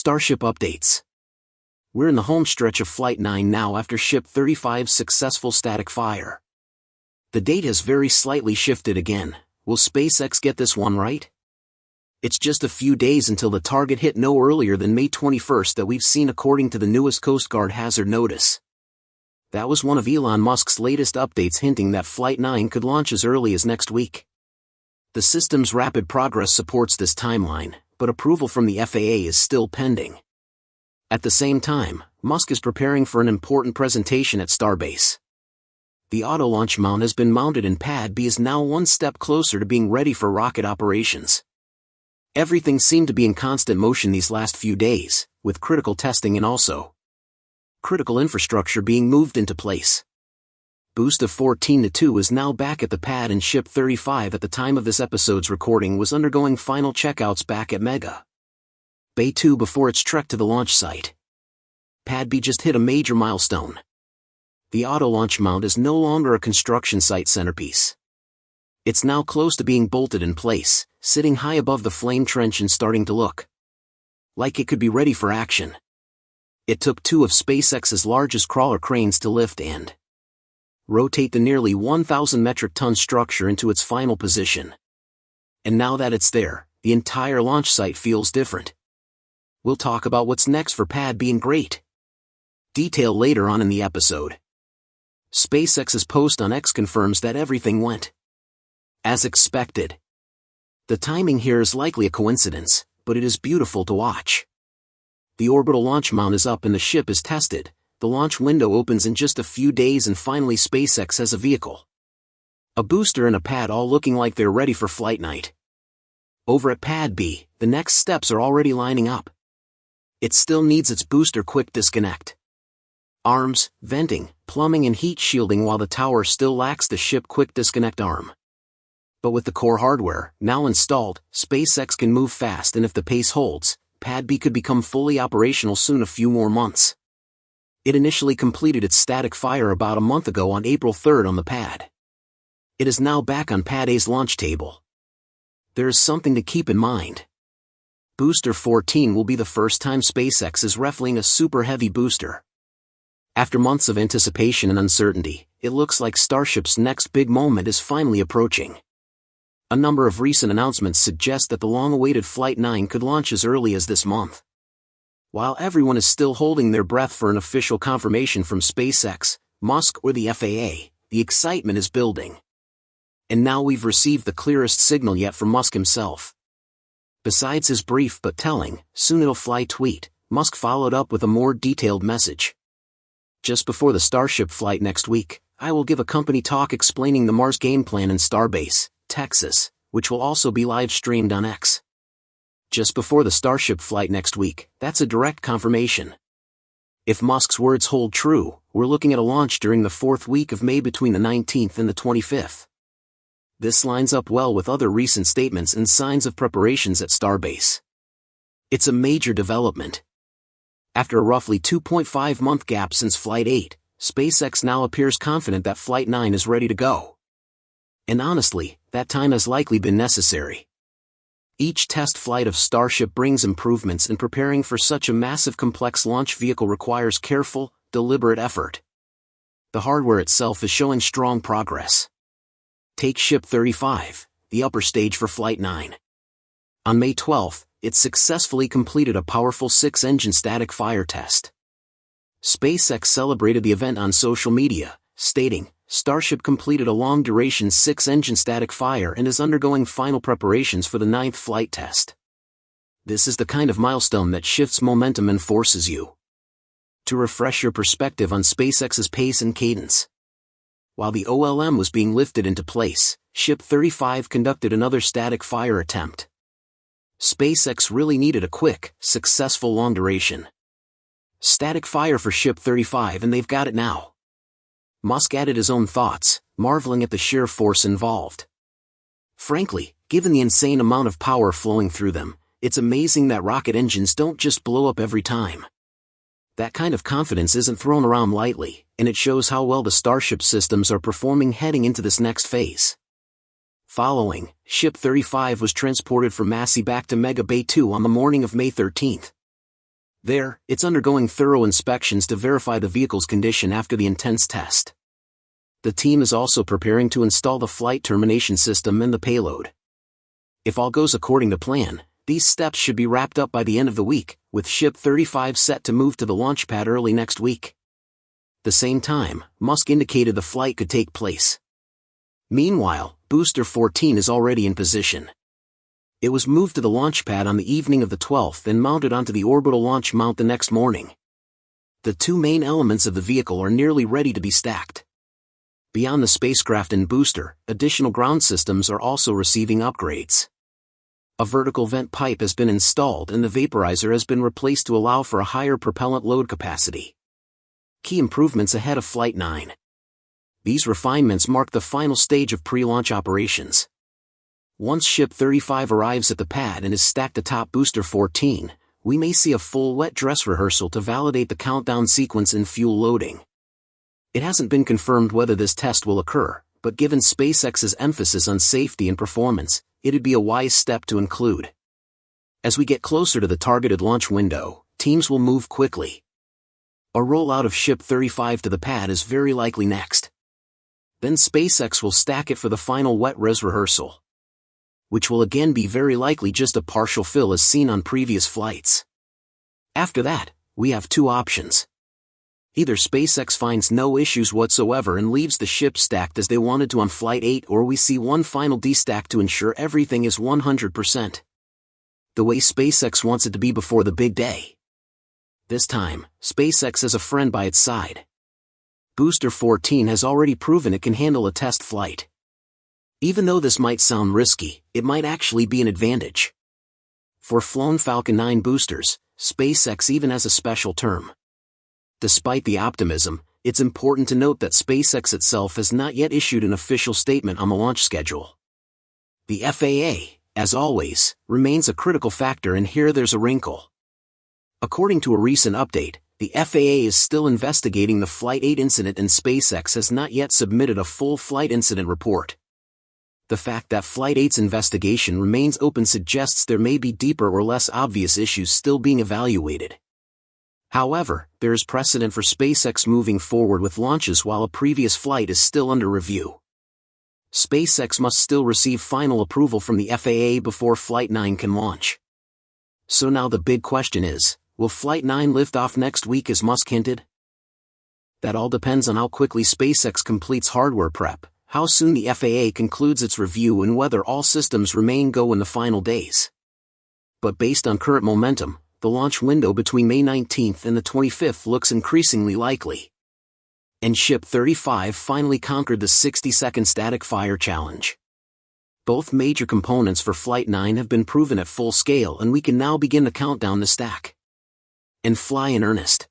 Starship updates. We're in the home stretch of Flight 9 now after Ship 35's successful static fire. The date has very slightly shifted again. Will SpaceX get this one right? It's just a few days until the target hit no earlier than May 21st that we've seen according to the newest Coast Guard hazard notice. That was one of Elon Musk's latest updates hinting that Flight 9 could launch as early as next week. The system's rapid progress supports this timeline, but approval from the FAA is still pending. At the same time, Musk is preparing for an important presentation at Starbase. The auto-launch mount has been mounted and Pad B is now one step closer to being ready for rocket operations. Everything seemed to be in constant motion these last few days, with critical testing and also critical infrastructure being moved into place. Boost of 14-2 is now back at the pad and Ship 35 at the time of this episode's recording was undergoing final checkouts back at Mega Bay 2 before its trek to the launch site. Pad B just hit a major milestone. The auto-launch mount is no longer a construction site centerpiece. It's now close to being bolted in place, sitting high above the flame trench and starting to look like it could be ready for action. It took two of SpaceX's largest crawler cranes to lift and rotate the nearly 1,000 metric ton structure into its final position. And now that it's there, the entire launch site feels different. We'll talk about what's next for Pad B in great detail later on in the episode. SpaceX's post on X confirms that everything went as expected. The timing here is likely a coincidence, but it is beautiful to watch. The orbital launch mount is up and the ship is tested. The launch window opens in just a few days and finally SpaceX has a vehicle, a booster and a pad all looking like they're ready for flight night. Over at Pad B, the next steps are already lining up. It still needs its booster quick disconnect, arms, venting, plumbing and heat shielding while the tower still lacks the ship quick disconnect arm. But with the core hardware now installed, SpaceX can move fast and if the pace holds, Pad B could become fully operational soon a few more months. It initially completed its static fire about a month ago on April 3rd on the pad. It is now back on Pad A's launch table. There is something to keep in mind. Booster 14 will be the first time SpaceX is refueling a super heavy booster. After months of anticipation and uncertainty, it looks like Starship's next big moment is finally approaching. A number of recent announcements suggest that the long-awaited Flight 9 could launch as early as this month. While everyone is still holding their breath for an official confirmation from SpaceX, Musk or the FAA, the excitement is building. And now we've received the clearest signal yet from Musk himself. Besides his brief but telling, "soon it'll fly" tweet, Musk followed up with a more detailed message. Just before the Starship flight next week, I will give a company talk explaining the Mars game plan in Starbase, Texas, which will also be live-streamed on X. Just before the Starship flight next week, that's a direct confirmation. If Musk's words hold true, we're looking at a launch during the fourth week of May between the 19th and the 25th. This lines up well with other recent statements and signs of preparations at Starbase. It's a major development. After a roughly 2.5-month gap since Flight 8, SpaceX now appears confident that Flight 9 is ready to go. And honestly, that time has likely been necessary. Each test flight of Starship brings improvements and preparing for such a massive complex launch vehicle requires careful, deliberate effort. The hardware itself is showing strong progress. Take Ship 35, the upper stage for Flight 9. On May 12th, it successfully completed a powerful 6-engine static fire test. SpaceX celebrated the event on social media, stating, "Starship completed a long-duration 6-engine static fire and is undergoing final preparations for the 9th flight test." This is the kind of milestone that shifts momentum and forces you to refresh your perspective on SpaceX's pace and cadence. While the OLM was being lifted into place, Ship 35 conducted another static fire attempt. SpaceX really needed a quick, successful long-duration static fire for Ship 35 and they've got it now. Musk added his own thoughts, marveling at the sheer force involved. Frankly, given the insane amount of power flowing through them, it's amazing that rocket engines don't just blow up every time. That kind of confidence isn't thrown around lightly, and it shows how well the Starship systems are performing heading into this next phase. Following, Ship 35 was transported from Massey back to Mega Bay 2 on the morning of May 13th. There, it's undergoing thorough inspections to verify the vehicle's condition after the intense test. The team is also preparing to install the flight termination system and the payload. If all goes according to plan, these steps should be wrapped up by the end of the week, with Ship 35 set to move to the launch pad early next week. The same time, Musk indicated the flight could take place. Meanwhile, Booster 14 is already in position. It was moved to the launch pad on the evening of the 12th and mounted onto the orbital launch mount the next morning. The two main elements of the vehicle are nearly ready to be stacked. Beyond the spacecraft and booster, additional ground systems are also receiving upgrades. A vertical vent pipe has been installed and the vaporizer has been replaced to allow for a higher propellant load capacity. Key improvements ahead of Flight 9. These refinements mark the final stage of pre-launch operations. Once Ship 35 arrives at the pad and is stacked atop Booster 14, we may see a full wet dress rehearsal to validate the countdown sequence and fuel loading. It hasn't been confirmed whether this test will occur, but given SpaceX's emphasis on safety and performance, it'd be a wise step to include. As we get closer to the targeted launch window, teams will move quickly. A rollout of Ship 35 to the pad is very likely next. Then SpaceX will stack it for the final wet res rehearsal, which will again be very likely just a partial fill as seen on previous flights. After that, we have two options. Either SpaceX finds no issues whatsoever and leaves the ship stacked as they wanted to on Flight 8, or we see one final destack to ensure everything is 100%. The way SpaceX wants it to be before the big day. This time, SpaceX has a friend by its side. Booster 14 has already proven it can handle a test flight. Even though this might sound risky, it might actually be an advantage. For flown Falcon 9 boosters, SpaceX even has a special term. Despite the optimism, it's important to note that SpaceX itself has not yet issued an official statement on the launch schedule. The FAA, as always, remains a critical factor, and here there's a wrinkle. According to a recent update, the FAA is still investigating the Flight 8 incident and SpaceX has not yet submitted a full flight incident report. The fact that Flight 8's investigation remains open suggests there may be deeper or less obvious issues still being evaluated. However, there is precedent for SpaceX moving forward with launches while a previous flight is still under review. SpaceX must still receive final approval from the FAA before Flight 9 can launch. So now the big question is, will Flight 9 lift off next week as Musk hinted? That all depends on how quickly SpaceX completes hardware prep, how soon the FAA concludes its review, and whether all systems remain go in the final days. But based on current momentum, the launch window between May 19th and the 25th looks increasingly likely. And Ship 35 finally conquered the 60-second static fire challenge. Both major components for Flight 9 have been proven at full scale, and we can now begin the countdown to stack and fly in earnest.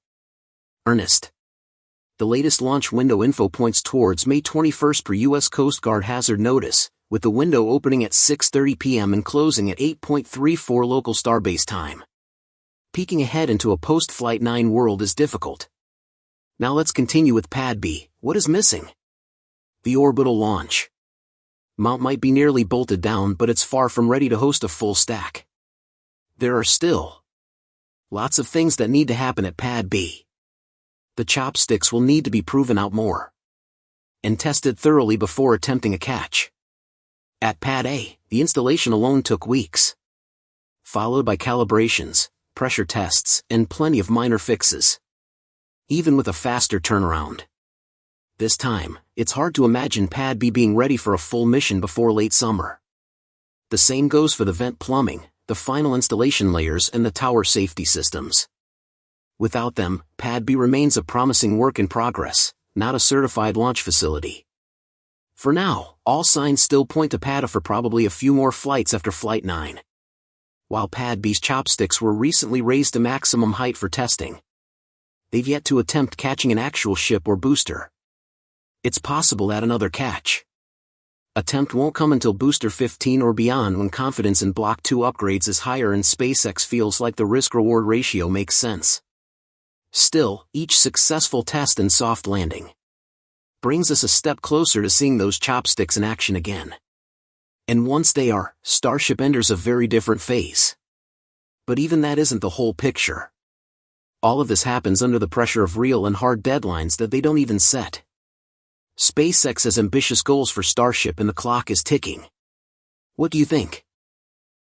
The latest launch window info points towards May 21st per U.S. Coast Guard hazard notice, with the window opening at 6:30 p.m. and closing at 8:34 local starbase time. Peeking ahead into a post-Flight 9 world is difficult. Now let's continue with Pad B. What is missing? The orbital launch mount might be nearly bolted down, but it's far from ready to host a full stack. There are still lots of things that need to happen at Pad B. The chopsticks will need to be proven out more and tested thoroughly before attempting a catch. At Pad A, the installation alone took weeks, followed by calibrations, pressure tests, and plenty of minor fixes. Even with a faster turnaround. This time, it's hard to imagine Pad B being ready for a full mission before late summer. The same goes for the vent plumbing, the final installation layers, and the tower safety systems. Without them, Pad B remains a promising work in progress, not a certified launch facility. For now, all signs still point to Pad A for probably a few more flights after Flight 9. While Pad B's chopsticks were recently raised to maximum height for testing, they've yet to attempt catching an actual ship or booster. It's possible that another catch attempt won't come until Booster 15 or beyond, when confidence in Block 2 upgrades is higher and SpaceX feels like the risk-reward ratio makes sense. Still, each successful test and soft landing brings us a step closer to seeing those chopsticks in action again. And once they are, Starship enters a very different phase. But even that isn't the whole picture. All of this happens under the pressure of real and hard deadlines that they don't even set. SpaceX has ambitious goals for Starship and the clock is ticking. What do you think?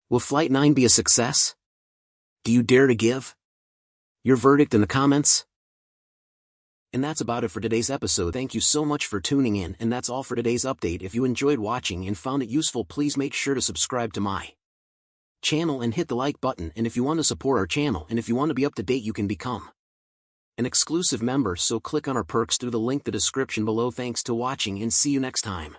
Will Flight 9 be a success? Do you dare to give your verdict in the comments? And that's about it for today's episode. Thank you so much for tuning in, and that's all for today's update. If you enjoyed watching and found it useful, please make sure to subscribe to my channel and hit the like button. And if you want to support our channel and if you want to be up to date, you can become an exclusive member, so click on our perks through the link in the description below. Thanks to watching and see you next time.